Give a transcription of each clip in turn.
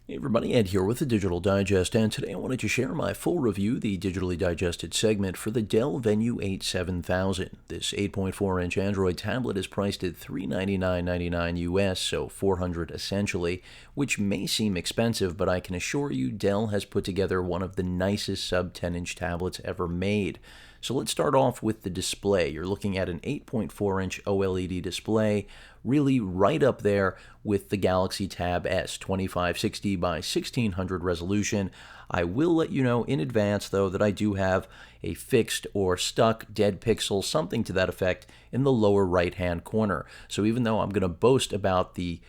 Hey everybody, Ed here with the Digital Digest, and today I wanted to share my full review, the digitally digested segment for the Dell Venue 8 7000. This 8.4-inch Android tablet is priced at $399.99 US, so $400 essentially, which may seem expensive, but I can assure you Dell has put together one of the nicest sub-10-inch tablets ever made. So let's start off with the display. You're looking at an 8.4-inch OLED display, really right up there with the Galaxy Tab S, 2560 by 1600 resolution. I will let you know in advance, though, that I do have a fixed or stuck dead pixel, something to that effect, in the lower right-hand corner. So even though I'm going to boast about the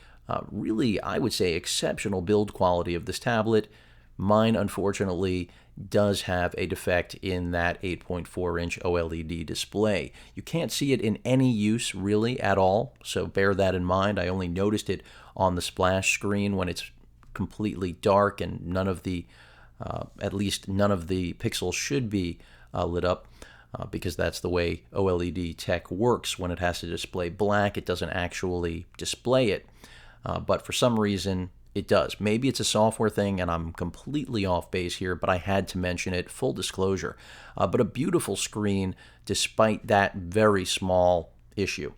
really, I would say, exceptional build quality of this tablet, mine, unfortunately, does have a defect in that 8.4-inch OLED display. You can't see it in any use, really, at all, so bear that in mind. I only noticed it on the splash screen when it's completely dark and none of the, at least none of the pixels should be lit up. Because that's the way OLED tech works. When it has to display black, it doesn't actually display it. But for some reason, it does. Maybe it's a software thing and I'm completely off base here, but I had to mention it, full disclosure. But a beautiful screen despite that very small issue.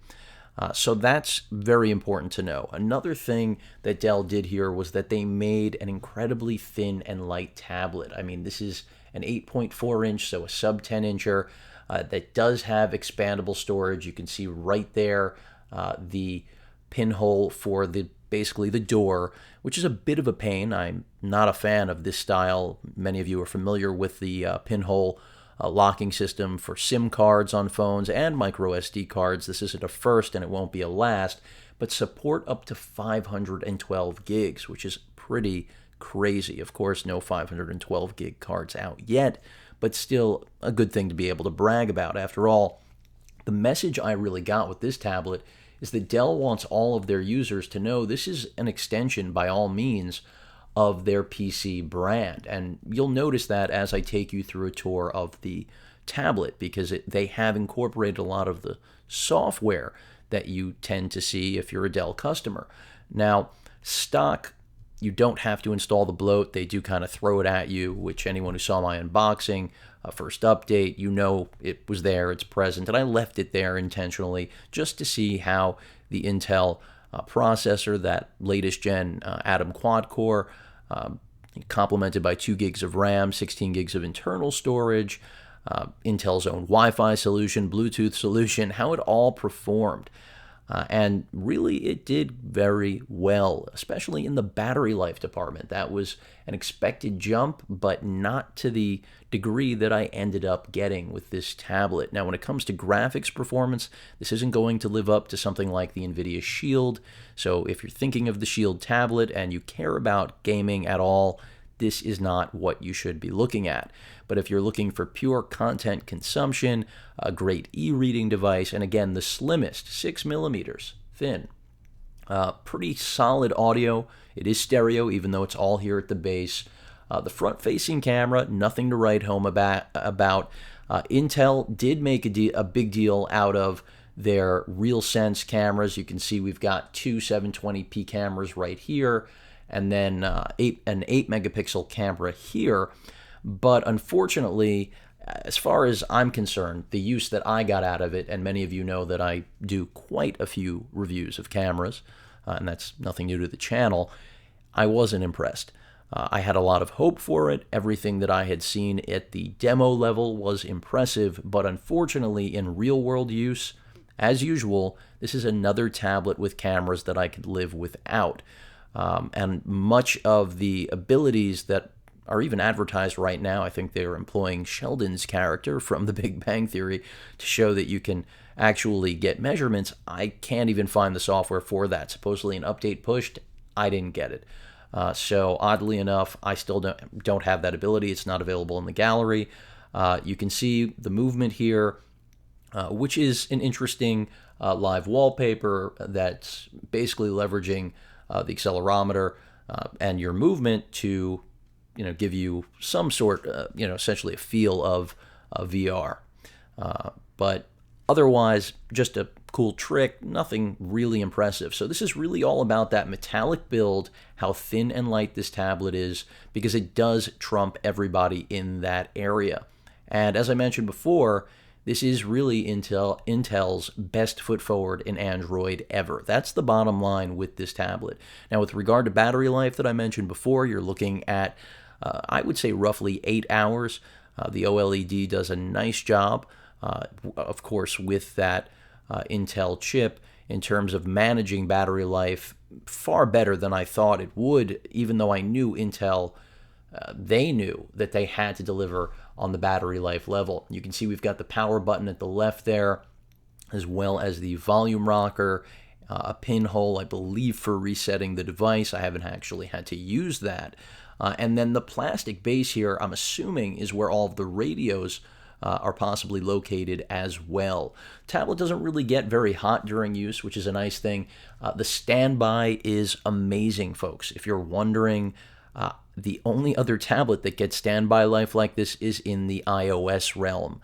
So that's very important to know. Another thing that Dell did here was that they made an incredibly thin and light tablet. I mean, this is an 8.4-inch, so a sub 10-incher that does have expandable storage. You can see right there the pinhole for basically the door, which is a bit of a pain. I'm not a fan of this style. Many of you are familiar with the pinhole locking system for SIM cards on phones and micro SD cards. This isn't a first and it won't be a last, but support up to 512 gigs, which is pretty crazy. Of course, no 512 gig cards out yet, but still a good thing to be able to brag about. After all, the message I really got with this tablet is that Dell wants all of their users to know this is an extension, by all means, of their PC brand. And you'll notice that as I take you through a tour of the tablet, because they have incorporated a lot of the software that you tend to see if you're a Dell customer. Now, stock, you don't have to install the bloat. They do kind of throw it at you, which anyone who saw my unboxing, first update, you know it was there, it's present, and I left it there intentionally just to see how the Intel processor, that latest gen Atom quad core, complemented by 2 gigs of RAM, 16 gigs of internal storage, Intel's own Wi-Fi solution, Bluetooth solution, how it all performed. And really, it did very well, especially in the battery life department. That was an expected jump, but not to the degree that I ended up getting with this tablet. Now, when it comes to graphics performance, this isn't going to live up to something like the NVIDIA Shield. So if you're thinking of the Shield tablet and you care about gaming at all, this is not what you should be looking at. But if you're looking for pure content consumption, a great e-reading device, and again, the slimmest, 6 millimeters thin, pretty solid audio. It is stereo, even though it's all here at the base. The front-facing camera, nothing to write home about. Intel did make a big deal out of their RealSense cameras. You can see we've got two 720p cameras right here, and then an 8 megapixel camera here. But unfortunately, as far as I'm concerned, the use that I got out of it, and many of you know that I do quite a few reviews of cameras, and that's nothing new to the channel, I wasn't impressed. I had a lot of hope for it. Everything that I had seen at the demo level was impressive, but unfortunately, in real-world use, as usual, this is another tablet with cameras that I could live without. And much of the abilities that are even advertised right now, I think they're employing Sheldon's character from The Big Bang Theory to show that you can actually get measurements. I can't even find the software for that. Supposedly an update pushed, I didn't get it. So oddly enough, I still don't have that ability. It's not available in the gallery. You can see the movement here, which is an interesting live wallpaper that's basically leveraging the accelerometer and your movement to give you some sort, essentially a feel of VR. But Otherwise, just a cool trick, nothing really impressive. So this is really all about that metallic build, how thin and light this tablet is, because it does trump everybody in that area. And as I mentioned before, this is really Intel's best foot forward in Android ever. That's the bottom line with this tablet. Now, with regard to battery life that I mentioned before, you're looking at, I would say, roughly 8 hours. The OLED does a nice job, of course, with that Intel chip in terms of managing battery life far better than I thought it would, even though I knew Intel, they knew that they had to deliver on the battery life level. You can see we've got the power button at the left there, as well as the volume rocker, a pinhole, I believe, for resetting the device. I haven't actually had to use that. And then the plastic base here, I'm assuming, is where all of the radios are possibly located as well. Tablet doesn't really get very hot during use, which is a nice thing. The standby is amazing, folks. If you're wondering, the only other tablet that gets standby life like this is in the iOS realm,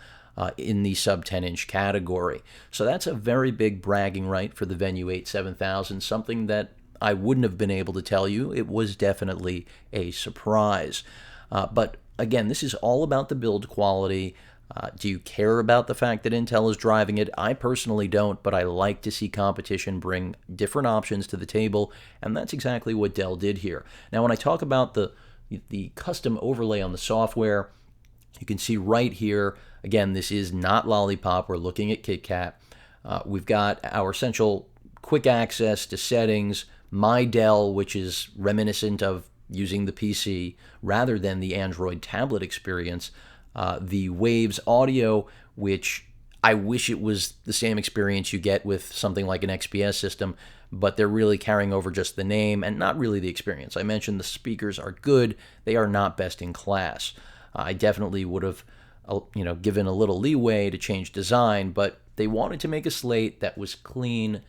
in the sub 10-inch category. So that's a very big bragging right for the Venue 8 7000, something that I wouldn't have been able to tell you. It was definitely a surprise. But again, this is all about the build quality. Do you care about the fact that Intel is driving it? I personally don't, but I like to see competition bring different options to the table, and that's exactly what Dell did here. Now, when I talk about the custom overlay on the software, you can see right here, again, this is not Lollipop. We're looking at KitKat. We've got our essential quick access to settings, My Dell, which is reminiscent of using the PC rather than the Android tablet experience. The Waves audio, which I wish it was the same experience you get with something like an XPS system, but they're really carrying over just the name and not really the experience. I mentioned the speakers are good. They are not best in class. I definitely would have given a little leeway to change design, but they wanted to make a slate that was clean,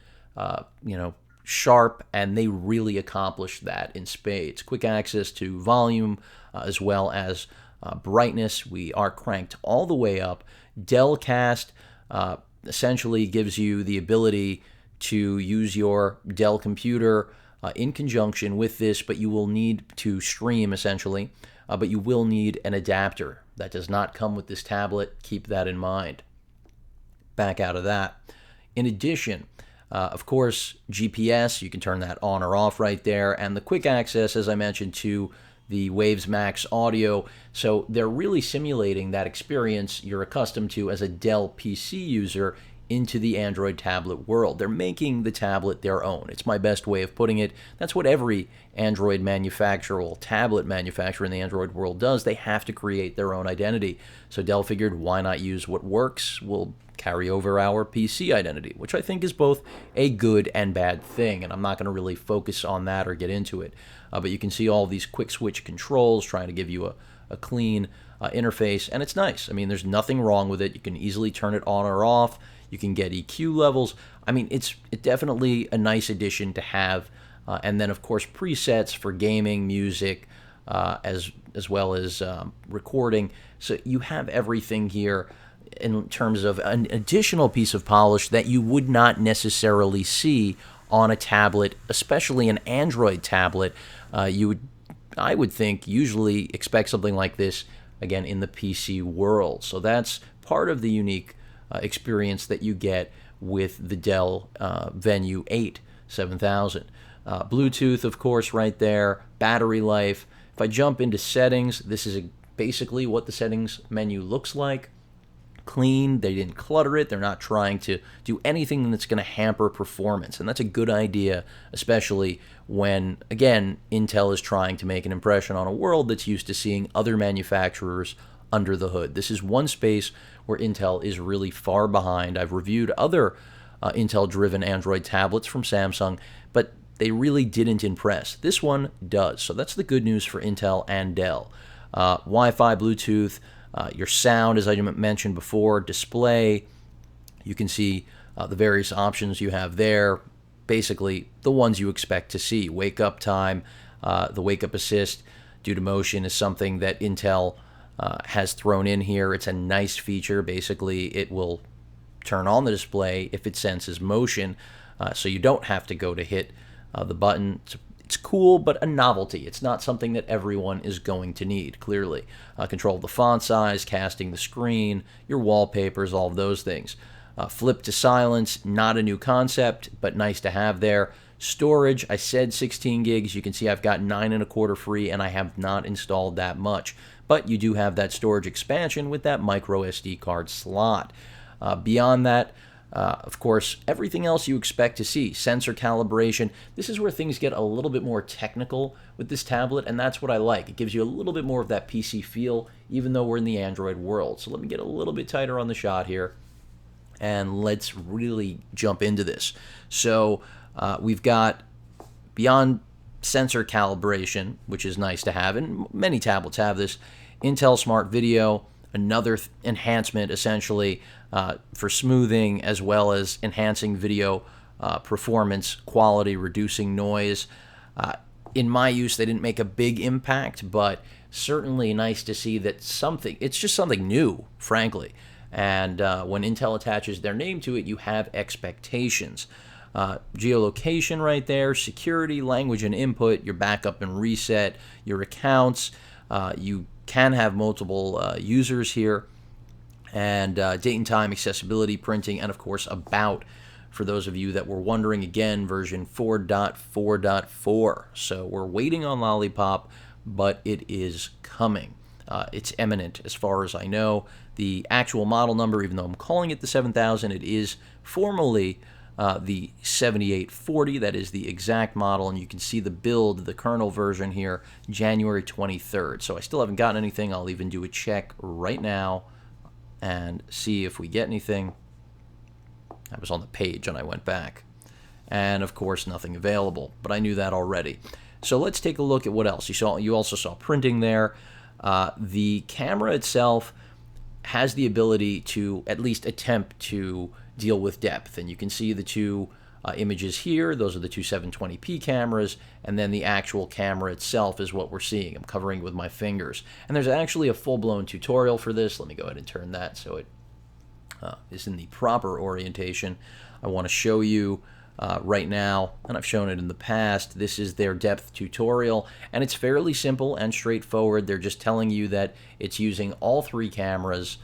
sharp, and they really accomplished that in spades. Quick access to volume, as well as brightness. We are cranked all the way up. Dell Cast essentially gives you the ability to use your Dell computer in conjunction with this, but you will need to stream essentially, but you will need an adapter. That does not come with this tablet. Keep that in mind. Back out of that. In addition, of course, GPS, you can turn that on or off right there, and the quick access, as I mentioned, to the Waves Max audio. So they're really simulating that experience you're accustomed to as a Dell PC user into the Android tablet world. They're making the tablet their own. It's my best way of putting it. That's what every Android manufacturer, or tablet manufacturer in the Android world does. They have to create their own identity. So Dell figured, why not use what works? We'll carry over our PC identity, which I think is both a good and bad thing, and I'm not going to really focus on that or get into it. But you can see all these quick switch controls trying to give you a clean interface, and it's nice. I mean, there's nothing wrong with it. You can easily turn it on or off. You can get EQ levels. I mean, it's definitely a nice addition to have. And then, of course, presets for gaming, music, as well as recording. So you have everything here in terms of an additional piece of polish that you would not necessarily see on a tablet, especially an Android tablet. I would think, usually expect something like this, again, in the PC world. So that's part of the unique experience that you get with the Dell Venue 8 7000. Bluetooth, of course, right there. Battery life. If I jump into settings, this is basically what the settings menu looks like. Clean. They didn't clutter it. They're not trying to do anything that's going to hamper performance, and that's a good idea, especially when, again, Intel is trying to make an impression on a world that's used to seeing other manufacturers under the hood. This is one space where Intel is really far behind. I've reviewed other Intel-driven Android tablets from Samsung, but they really didn't impress. This one does, so that's the good news for Intel and Dell. Wi-Fi, Bluetooth, your sound, as I mentioned before, display. You can see the various options you have there, basically the ones you expect to see. Wake up time, the wake up assist due to motion is something that Intel has thrown in here. It's a nice feature. Basically, it will turn on the display if it senses motion, so you don't have to go to hit the button. It's cool, but a novelty. It's not something that everyone is going to need, clearly. Control the font size, casting the screen, your wallpapers, all of those things. Flip to silence, not a new concept, but nice to have there. Storage, I said 16 gigs. You can see I've got 9.25 free, and I have not installed that much. But you do have that storage expansion with that micro SD card slot. Beyond that, of course, everything else you expect to see. Sensor calibration. This is where things get a little bit more technical with this tablet, and that's what I like. It gives you a little bit more of that PC feel, even though we're in the Android world. So let me get a little bit tighter on the shot here, and let's really jump into this. So we've got, beyond sensor calibration, which is nice to have, and many tablets have this, Intel Smart Video, another enhancement essentially for smoothing, as well as enhancing video performance, quality, reducing noise. In my use, they didn't make a big impact, but certainly nice to see that it's just something new, frankly. And when Intel attaches their name to it, you have expectations. Geolocation right there, security, language and input, your backup and reset, your accounts. You can have multiple users here, and date and time, accessibility, printing, and of course about, for those of you that were wondering. Again, version 4.4.4. So we're waiting on Lollipop, but it is coming. It's imminent as far as I know. The actual model number, even though I'm calling it the 7000, it is formally the 7840. That is the exact model, and you can see the build, the kernel version here, January 23rd. So I still haven't gotten anything. I'll even do a check right now and see if we get anything. I was on the page and I went back, and of course nothing available, but I knew that already. So let's take a look at what else. You also saw printing there. The camera itself has the ability to at least attempt to deal with depth, and you can see the two images here. Those are the two 720p cameras, and then the actual camera itself is what we're seeing. I'm covering it with my fingers, and there's actually a full-blown tutorial for this. Let me go ahead and turn that so it is in the proper orientation. I want to show you right now, and I've shown it in the past. This is their depth tutorial, and it's fairly simple and straightforward. They're just telling you that it's using all three cameras,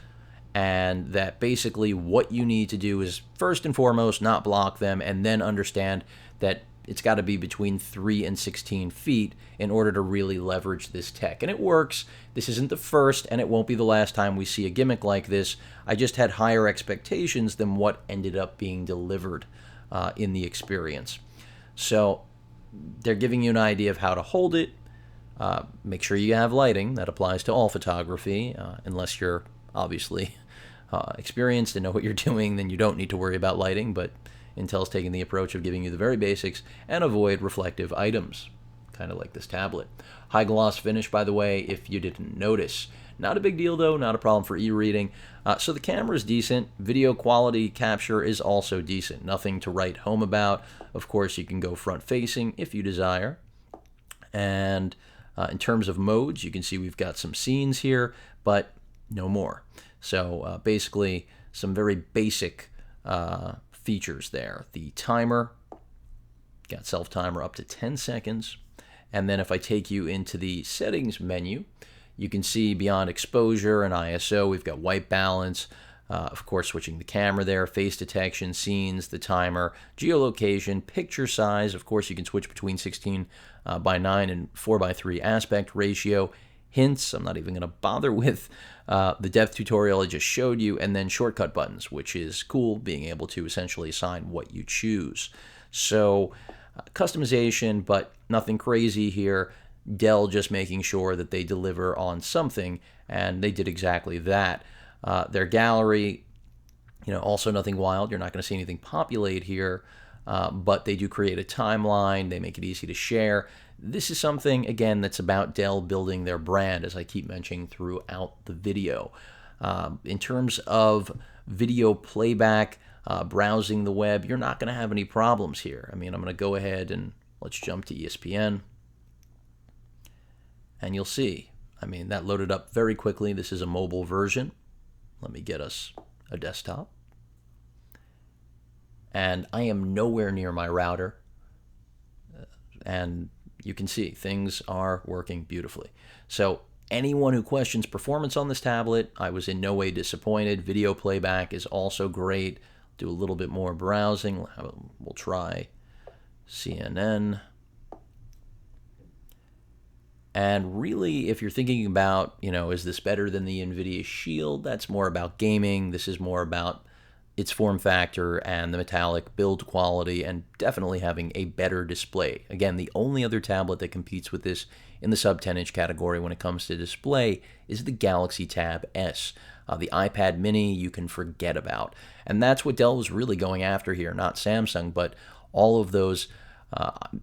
and that basically what you need to do is first and foremost not block them, and then understand that it's got to be between 3 and 16 feet in order to really leverage this tech. And it works. This isn't the first, and it won't be the last time we see a gimmick like this. I just had higher expectations than what ended up being delivered in the experience. So they're giving you an idea of how to hold it. Make sure you have lighting. That applies to all photography, unless you're obviously experienced and know what you're doing, then you don't need to worry about lighting, but Intel's taking the approach of giving you the very basics, and avoid reflective items, kind of like this tablet. High gloss finish, by the way, if you didn't notice. Not a big deal though, not a problem for e-reading. So the camera is decent. Video quality capture is also decent. Nothing to write home about. Of course, you can go front facing if you desire. And in terms of modes, you can see we've got some scenes here, but no more. So basically some very basic features there. The timer, got self-timer up to 10 seconds. And then if I take you into the settings menu, you can see beyond exposure and ISO, we've got white balance, of course switching the camera there, face detection, scenes, the timer, geolocation, picture size. Of course you can switch between 16 by 9 and 4 by 3 aspect ratio. Hints, I'm not even going to bother with the depth tutorial I just showed you, and then shortcut buttons, which is cool, being able to essentially assign what you choose. So customization, but nothing crazy here. Dell just making sure that they deliver on something, and they did exactly that. Their gallery, also nothing wild. You're not going to see anything populate here, but they do create a timeline. They make it easy to share. This is something, again, that's about Dell building their brand, as I keep mentioning throughout the video. In terms of video playback, browsing the web, you're not going to have any problems here. I'm going to go ahead and let's jump to ESPN. And you'll see, that loaded up very quickly. This is a mobile version. Let me get us a desktop. and I am nowhere near my router. And you can see things are working beautifully. So anyone who questions performance on this tablet, I was in no way disappointed. Video playback is also great. Do a little bit more browsing. We'll try CNN. And really, if you're thinking about, is this better than the NVIDIA Shield? That's more about gaming. This is more about its form factor and the metallic build quality, and definitely having a better display. Again, the only other tablet that competes with this in the sub 10-inch category when it comes to display is the Galaxy Tab S. The iPad mini you can forget about. And that's what Dell was really going after here, not Samsung, but all of those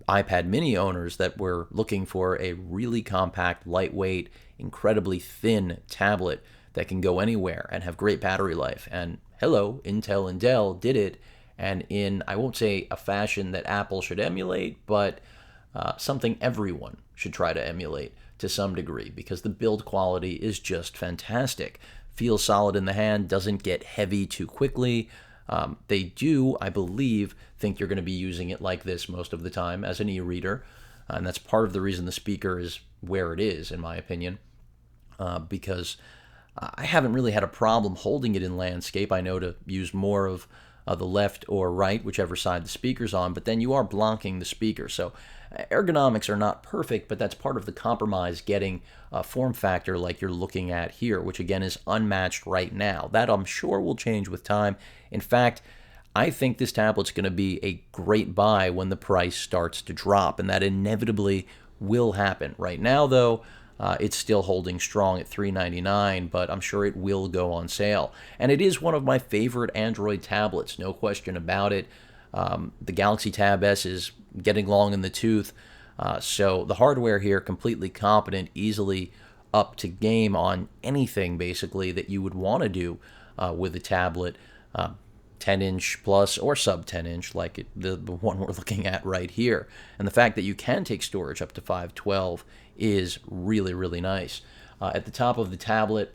iPad mini owners that were looking for a really compact, lightweight, incredibly thin tablet that can go anywhere and have great battery life. And hello, Intel and Dell did it, and in, I won't say a fashion that Apple should emulate, but something everyone should try to emulate to some degree, because the build quality is just fantastic. Feels solid in the hand, doesn't get heavy too quickly. They do, I believe, think you're going to be using it like this most of the time as an e-reader, and that's part of the reason the speaker is where it is, in my opinion, because I haven't really had a problem holding it in landscape. I know to use more of the left or right, whichever side the speaker's on, but then you are blocking the speaker. So ergonomics are not perfect, but that's part of the compromise, getting a form factor like you're looking at here, which again is unmatched right now. That I'm sure will change with time. In fact, I think this tablet's going to be a great buy when the price starts to drop, and that inevitably will happen. Right now, though, it's still holding strong at $399, but I'm sure it will go on sale. And it is one of my favorite Android tablets, no question about it. The Galaxy Tab S is getting long in the tooth, so the hardware here completely competent, easily up to game on anything basically that you would want to do with a tablet, 10-inch plus or sub 10-inch like the one we're looking at right here. And the fact that you can take storage up to 512 is really, really nice. At the top of the tablet,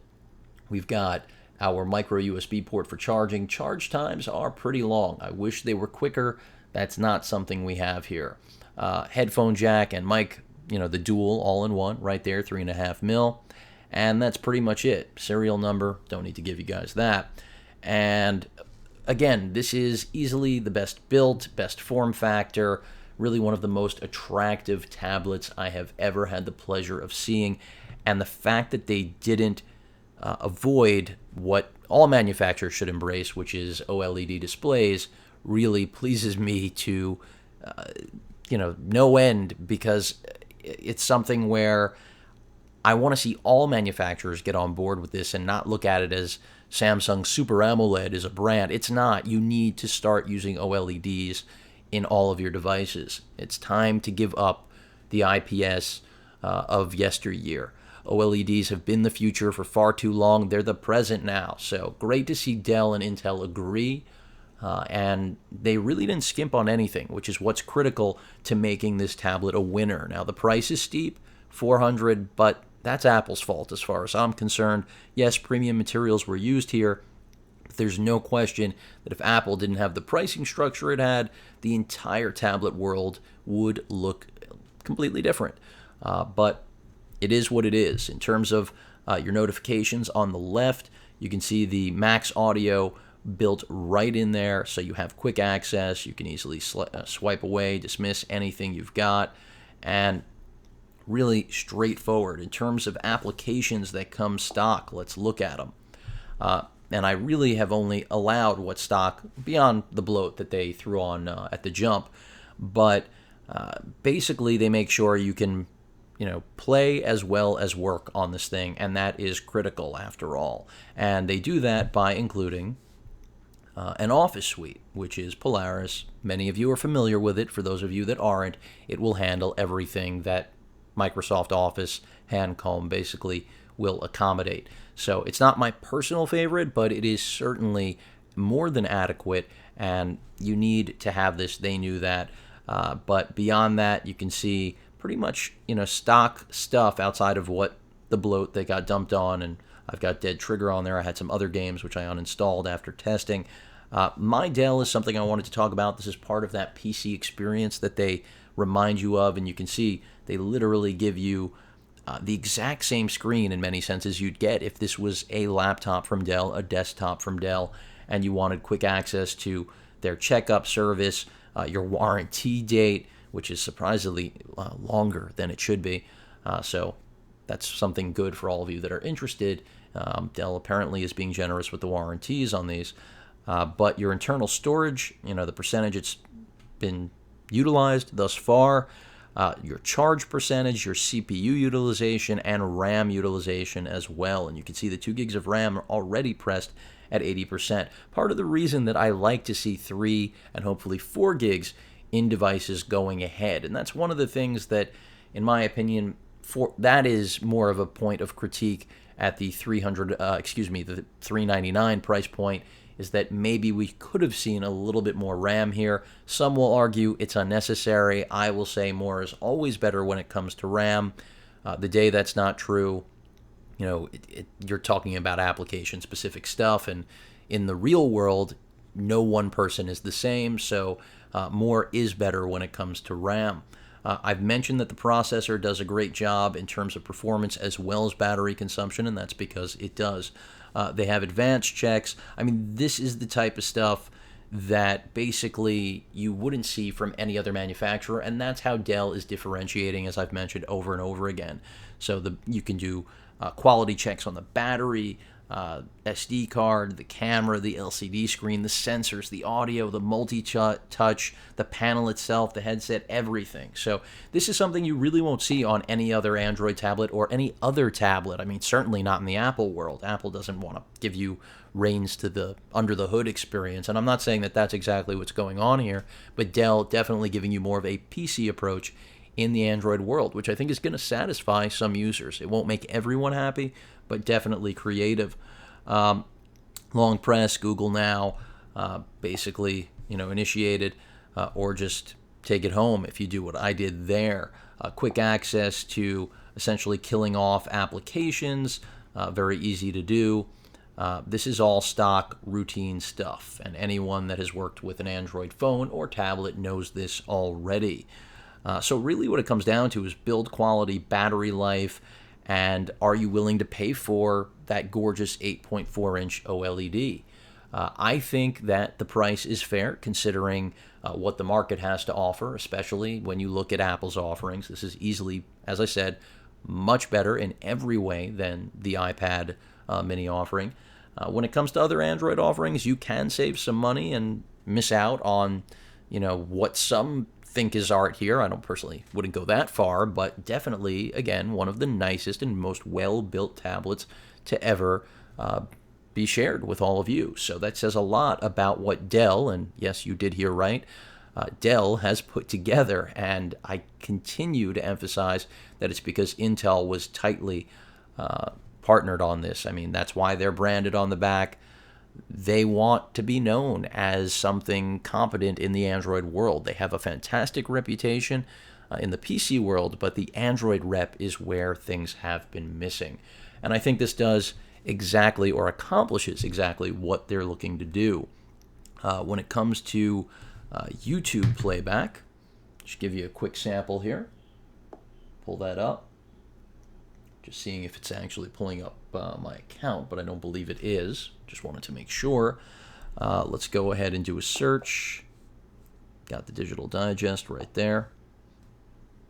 we've got our micro USB port for charging. Charge times are pretty long. I wish they were quicker. That's not something we have here. Headphone jack and mic, the dual all-in-one right there, 3.5 mil. And that's pretty much it. Serial number, don't need to give you guys that. And again, this is easily the best built, best form factor, really one of the most attractive tablets I have ever had the pleasure of seeing. And the fact that they didn't avoid what all manufacturers should embrace, which is OLED displays, really pleases me to no end, because it's something where I want to see all manufacturers get on board with this and not look at it as Samsung Super AMOLED is a brand. It's not. You need to start using OLEDs in all of your devices. It's time to give up the IPS of yesteryear. OLEDs have been the future for far too long. They're the present now. So great to see Dell and Intel agree. And they really didn't skimp on anything, which is what's critical to making this tablet a winner. Now, the price is steep, $400, but that's Apple's fault as far as I'm concerned. Yes, premium materials were used here. But there's no question that if Apple didn't have the pricing structure it had, the entire tablet world would look completely different. But it is what it is. In terms of your notifications on the left, you can see the Max Audio built right in there, so you have quick access. You can easily swipe away, dismiss anything you've got, and really straightforward. In terms of applications that come stock, let's look at them. And I really have only allowed what's stock beyond the bloat that they threw on at the jump, but basically they make sure you can play as well as work on this thing, and that is critical after all. And they do that by including an Office suite, which is Polaris. Many of you are familiar with it. For those of you that aren't, it will handle everything that Microsoft Office Handcomb basically will accommodate. So it's not my personal favorite, but it is certainly more than adequate, and you need to have this. They knew that. But beyond that, you can see pretty much stock stuff outside of what the bloat they got dumped on. And I've got Dead Trigger on there. I had some other games which I uninstalled after testing. My Dell is something I wanted to talk about. This is part of that PC experience that they remind you of, and you can see they literally give you the exact same screen in many senses you'd get if this was a laptop from Dell, a desktop from Dell, and you wanted quick access to their checkup service, your warranty date, which is surprisingly longer than it should be. So that's something good for all of you that are interested. Dell apparently is being generous with the warranties on these. But your internal storage, the percentage it's been utilized thus far, your charge percentage, your CPU utilization, and RAM utilization as well. And you can see the 2 gigs of RAM are already pressed at 80%. Part of the reason that I like to see 3 and hopefully 4 gigs in devices going ahead. And that's one of the things that, in my opinion, that is more of a point of critique at the the $399 price point, is that maybe we could have seen a little bit more RAM here. Some will argue it's unnecessary. I will say more is always better when it comes to RAM. The day that's not true, you're talking about application-specific stuff, and in the real world, no one person is the same, so more is better when it comes to RAM. I've mentioned that the processor does a great job in terms of performance as well as battery consumption, and that's because it does. They have advanced checks. I mean, this is the type of stuff that basically you wouldn't see from any other manufacturer, and that's how Dell is differentiating, as I've mentioned over and over again. So you can do quality checks on the battery, SD card, the camera, the LCD screen, the sensors, the audio, the multi-touch, the panel itself, the headset, everything. So this is something you really won't see on any other Android tablet or any other tablet. I mean, certainly not in the Apple world. Apple doesn't want to give you reins to the under-the-hood experience, and I'm not saying that that's exactly what's going on here, but Dell definitely giving you more of a PC approach in the Android world, which I think is going to satisfy some users. It won't make everyone happy, but definitely creative. Long press, Google Now, basically, initiated, or just take it home if you do what I did there. Quick access to essentially killing off applications, very easy to do. This is all stock routine stuff, and anyone that has worked with an Android phone or tablet knows this already. So really what it comes down to is build quality, battery life, and are you willing to pay for that gorgeous 8.4-inch OLED? I think that the price is fair considering what the market has to offer, especially when you look at Apple's offerings. This is easily, as I said, much better in every way than the iPad mini offering. When it comes to other Android offerings, you can save some money and miss out on, what some think is art here. I don't personally wouldn't go that far, but definitely, again, one of the nicest and most well-built tablets to ever be shared with all of you. So that says a lot about what Dell, and yes, you did hear right, Dell has put together, and I continue to emphasize that it's because Intel was tightly partnered on this. I mean, that's why they're branded on the back. They want to be known as something competent in the Android world. They have a fantastic reputation in the PC world, but the Android rep is where things have been missing. And I think this does exactly, or accomplishes exactly, what they're looking to do. When it comes to YouTube playback, just give you a quick sample here. Pull that up. Just seeing if it's actually pulling up my account, but I don't believe it is. Just wanted to make sure. Let's go ahead and do a search. Got the Digital Digest right there.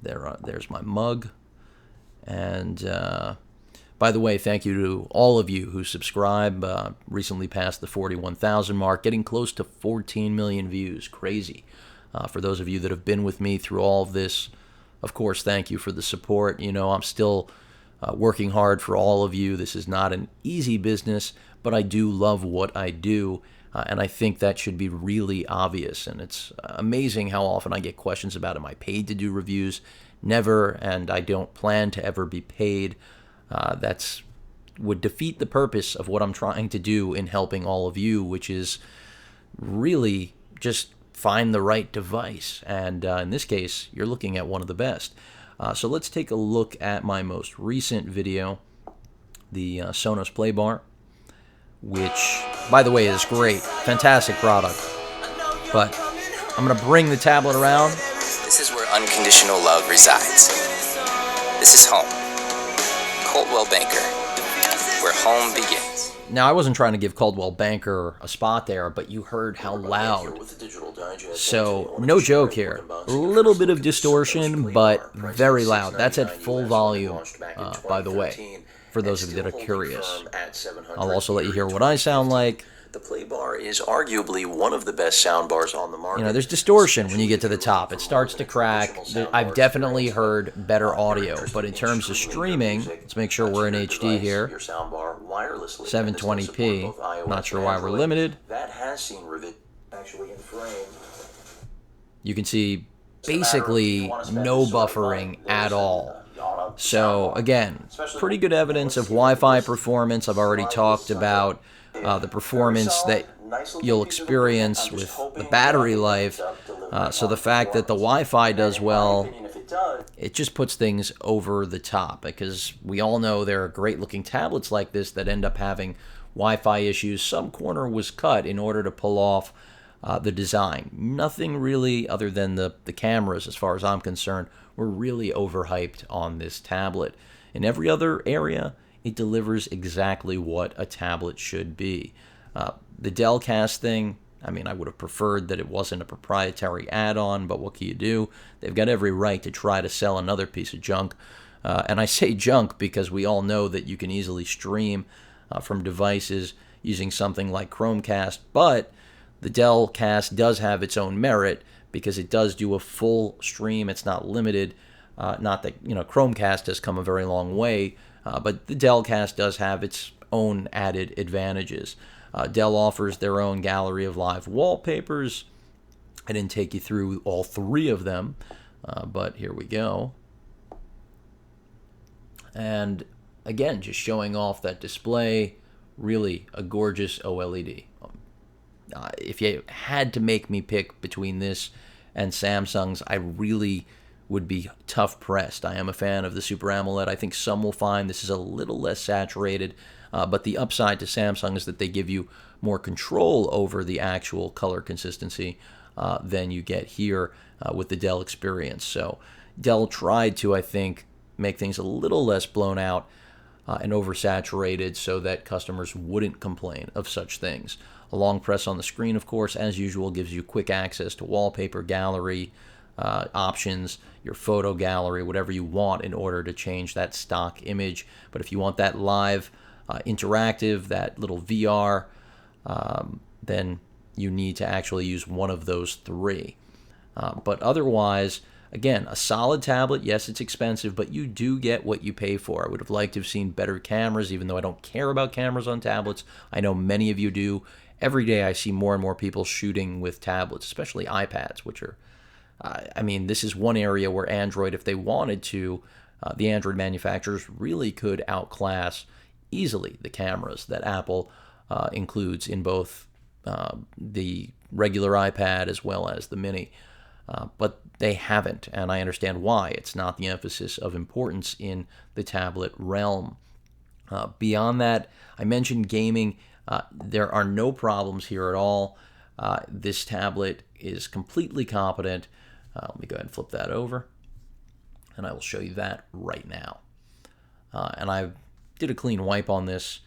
There's my mug. And by the way, thank you to all of you who subscribe. Recently passed the 41,000 mark, getting close to 14 million views. Crazy. For those of you that have been with me through all of this, of course, thank you for the support. I'm still working hard for all of you. This is not an easy business, but I do love what I do, and I think that should be really obvious. And it's amazing how often I get questions about, am I paid to do reviews? Never, and I don't plan to ever be paid. That's would defeat the purpose of what I'm trying to do in helping all of you, which is really just find the right device. And in this case, you're looking at one of the best. So let's take a look at my most recent video, the Sonos Play Bar, which by the way, is great. Fantastic product. But I'm going to bring the tablet around. This is where unconditional love resides. This is home. Coldwell Banker, where home begins. Now, I wasn't trying to give Coldwell Banker a spot there, but you heard how loud. So, no joke here. A little bit of distortion, but very loud. That's at full volume, by the way, for those of you that are curious. I'll also let you hear what I sound like. The Play Bar is arguably one of the best sound bars on the market. You know, there's distortion when you get to the top. It starts to crack. I've definitely heard better audio, but in terms of streaming, let's make sure we're in HD here. 720p. Not sure why we're limited. You can see basically no buffering at all. So again, pretty good evidence of Wi-Fi performance. I've already talked about the performance that you'll experience with the battery life. So the fact that the Wi-Fi does well, it just puts things over the top, because we all know there are great looking tablets like this that end up having Wi-Fi issues. Some corner was cut in order to pull off the design. Nothing really other than the cameras, as far as I'm concerned, were really overhyped on this tablet. In every other area, it delivers exactly what a tablet should be. The Dell Cast thing, I mean, I would have preferred that it wasn't a proprietary add-on, but what can you do? They've got every right to try to sell another piece of junk. And I say junk because we all know that you can easily stream from devices using something like Chromecast, but the Dell Cast does have its own merit because it does do a full stream. It's not limited. Not that, Chromecast has come a very long way, but the Dell Cast does have its own added advantages. Dell offers their own gallery of live wallpapers. I didn't take you through all three of them, but here we go. And again, just showing off that display, really a gorgeous OLED. If you had to make me pick between this and Samsung's, I really would be tough pressed. I am a fan of the Super AMOLED. I think some will find this is a little less saturated, but the upside to Samsung is that they give you more control over the actual color consistency than you get here with the Dell experience. So Dell tried to, I think, make things a little less blown out and oversaturated so that customers wouldn't complain of such things. A long press on the screen, of course, as usual, gives you quick access to wallpaper gallery options, your photo gallery, whatever you want in order to change that stock image. But if you want that live, interactive, that little VR, then you need to actually use one of those three. But otherwise, again, a solid tablet. Yes, it's expensive, but you do get what you pay for. I would have liked to have seen better cameras, even though I don't care about cameras on tablets. I know many of you do. Every day I see more and more people shooting with tablets, especially iPads, which are, this is one area where Android, if they wanted to, the Android manufacturers really could outclass easily the cameras that Apple includes in both the regular iPad as well as the Mini. But they haven't, and I understand why. It's not the emphasis of importance in the tablet realm. Beyond that, I mentioned gaming. There are no problems here at all. This tablet is completely competent. Let me go ahead and flip that over, and I will show you that right now. And I did a clean wipe on this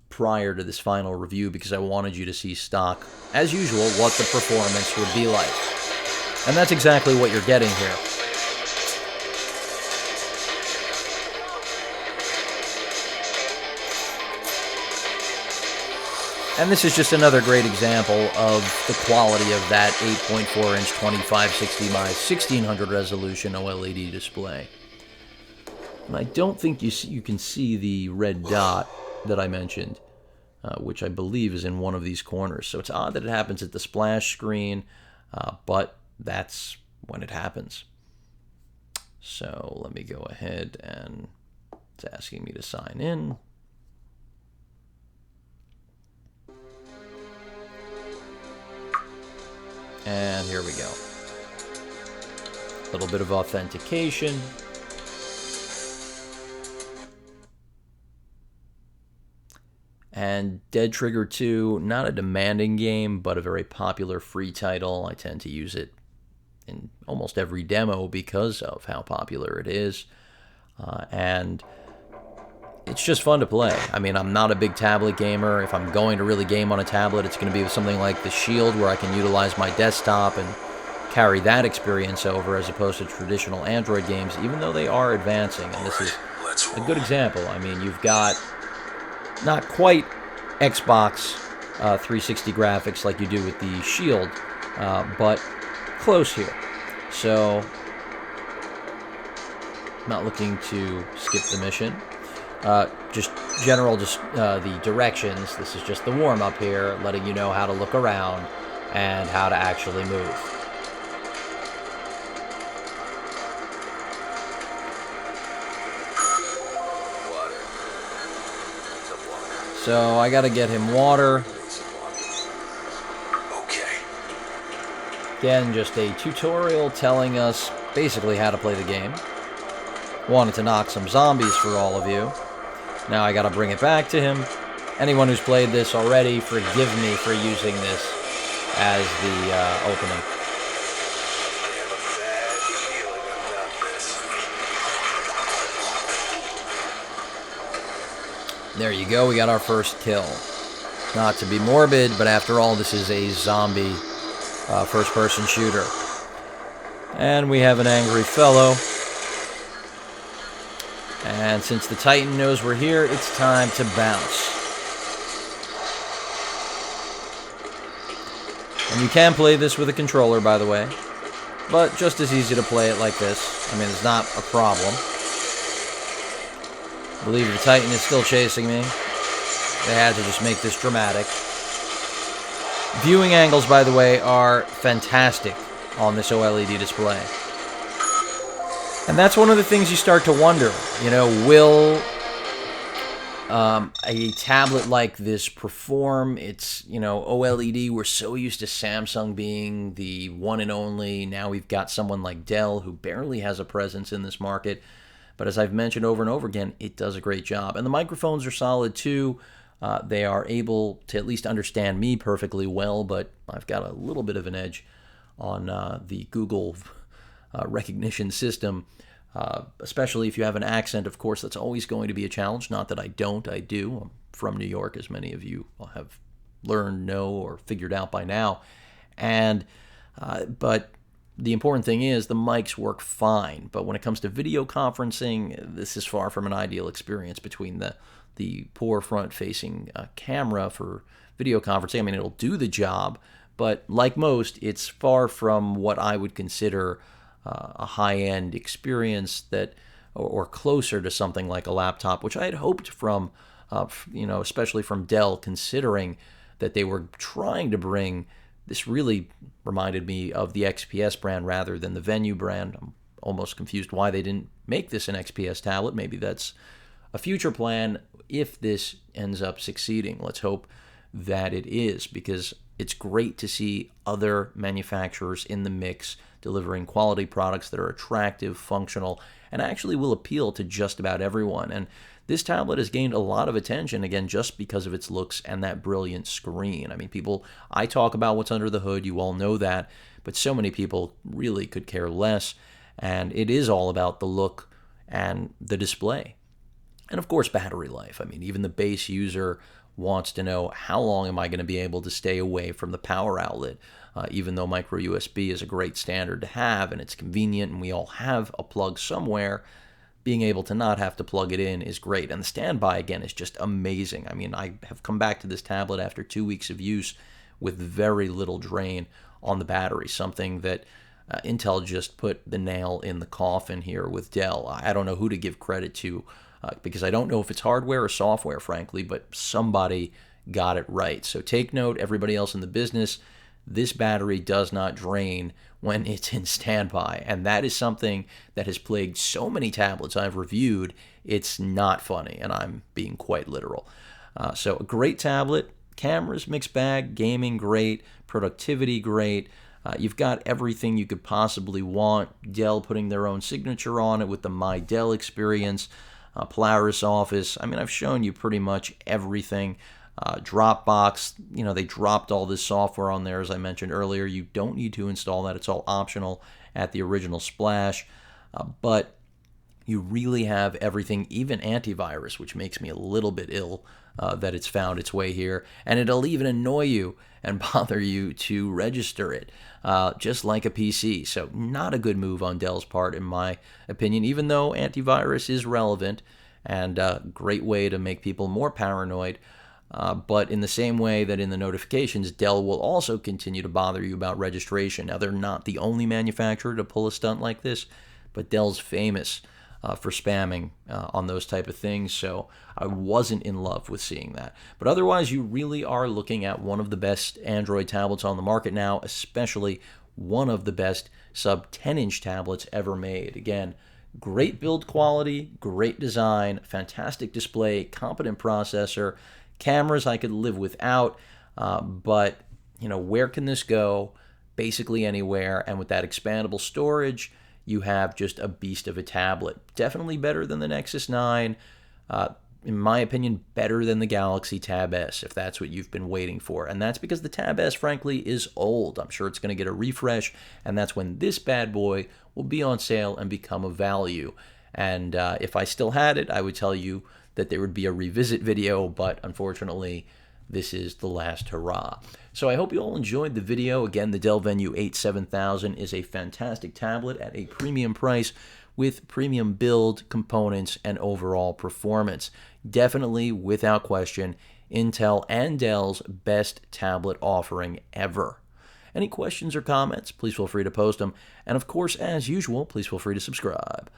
prior to this final review because I wanted you to see stock, as usual, what the performance would be like. And that's exactly what you're getting here. And this is just another great example of the quality of that 8.4-inch 2560 by 1600 resolution OLED display. And I don't think you can see the red dot that I mentioned, which I believe is in one of these corners. So it's odd that it happens at the splash screen, but that's when it happens. So let me go ahead, and it's asking me to sign in. And here we go. A little bit of authentication. And Dead Trigger 2, not a demanding game, but a very popular free title. I tend to use it in almost every demo because of how popular it is. And it's just fun to play. I mean, I'm not a big tablet gamer. If I'm going to really game on a tablet, it's going to be with something like the Shield, where I can utilize my desktop and carry that experience over, as opposed to traditional Android games, even though they are advancing. And this is a good example. I mean, you've got not quite Xbox 360 graphics like you do with the Shield, but close here. So, not looking to skip the mission. Just the directions. This is just the warm-up here, letting you know how to look around and how to actually move. So I gotta get him water. Okay. Again, just a tutorial telling us basically how to play the game. Wanted to knock some zombies for all of you. Now I gotta bring it back to him. Anyone who's played this already, forgive me for using this as the opening. There you go, we got our first kill. Not to be morbid, but after all, this is a zombie first-person shooter. And we have an angry fellow. And since the Titan knows we're here, it's time to bounce. And you can play this with a controller, by the way. But just as easy to play it like this. I mean, it's not a problem. I believe the Titan is still chasing me. They had to just make this dramatic. Viewing angles, by the way, are fantastic on this OLED display. And that's one of the things you start to wonder. You know, will a tablet like this perform? It's, you know, OLED. We're so used to Samsung being the one and only. Now we've got someone like Dell who barely has a presence in this market. But as I've mentioned over and over again, it does a great job. And the microphones are solid too. They are able to at least understand me perfectly well, but I've got a little bit of an edge on the Google recognition system, especially if you have an accent. Of course, that's always going to be a challenge. Not that I don't, I do. I'm from New York, as many of you have learned, know, or figured out by now. And but the important thing is the mics work fine. But when it comes to video conferencing, this is far from an ideal experience between the poor front-facing camera for video conferencing. I mean, it'll do the job, but like most, it's far from what I would consider a high-end experience that, or closer to something like a laptop, which I had hoped from, especially from Dell, considering that they were trying to bring. This really reminded me of the XPS brand rather than the Venue brand. I'm almost confused why they didn't make this an XPS tablet. Maybe that's a future plan if this ends up succeeding. Let's hope that it is, because it's great to see other manufacturers in the mix delivering quality products that are attractive, functional, and actually will appeal to just about everyone. And this tablet has gained a lot of attention, again, just because of its looks and that brilliant screen. I mean, I talk about what's under the hood, you all know that, but so many people really could care less, and it is all about the look and the display. And of course, battery life. I mean, even the base user wants to know, how long am I going to be able to stay away from the power outlet? Even though micro USB is a great standard to have, and it's convenient, and we all have a plug somewhere, being able to not have to plug it in is great. And the standby, again, is just amazing. I mean, I have come back to this tablet after 2 weeks of use with very little drain on the battery, something that Intel just put the nail in the coffin here with Dell. I don't know who to give credit to, because I don't know if it's hardware or software, frankly, but somebody got it right. So take note, everybody else in the business, this battery does not drain when it's in standby, and that is something that has plagued so many tablets I've reviewed. It's not funny, and I'm being quite literal. So a great tablet, cameras mixed bag, gaming great, productivity great. You've got everything you could possibly want. Dell putting their own signature on it with the My Dell experience, Polaris Office. I mean, I've shown you pretty much everything. Dropbox, they dropped all this software on there, as I mentioned earlier. You don't need to install that. It's all optional at the original Splash. But you really have everything, even antivirus, which makes me a little bit ill that it's found its way here. And it'll even annoy you and bother you to register it, just like a PC. So not a good move on Dell's part, in my opinion, even though antivirus is relevant and a great way to make people more paranoid. But in the same way that in the notifications, Dell will also continue to bother you about registration. Now, they're not the only manufacturer to pull a stunt like this, but Dell's famous for spamming on those type of things, so I wasn't in love with seeing that. But otherwise, you really are looking at one of the best Android tablets on the market now, especially one of the best sub 10-inch tablets ever made. Again, great build quality, great design, fantastic display, competent processor, cameras I could live without, but where can this go? Basically anywhere, and with that expandable storage, you have just a beast of a tablet. Definitely better than the Nexus 9. In my opinion, better than the Galaxy Tab S, if that's what you've been waiting for. And that's because the Tab S, frankly, is old. I'm sure it's going to get a refresh, and that's when this bad boy will be on sale and become a value. And if I still had it, I would tell you that there would be a revisit video, but unfortunately, this is the last hurrah. So I hope you all enjoyed the video. Again, the Dell Venue 8 7000 is a fantastic tablet at a premium price with premium build, components, and overall performance. Definitely, without question, Intel and Dell's best tablet offering ever. Any questions or comments, please feel free to post them. And of course, as usual, please feel free to subscribe.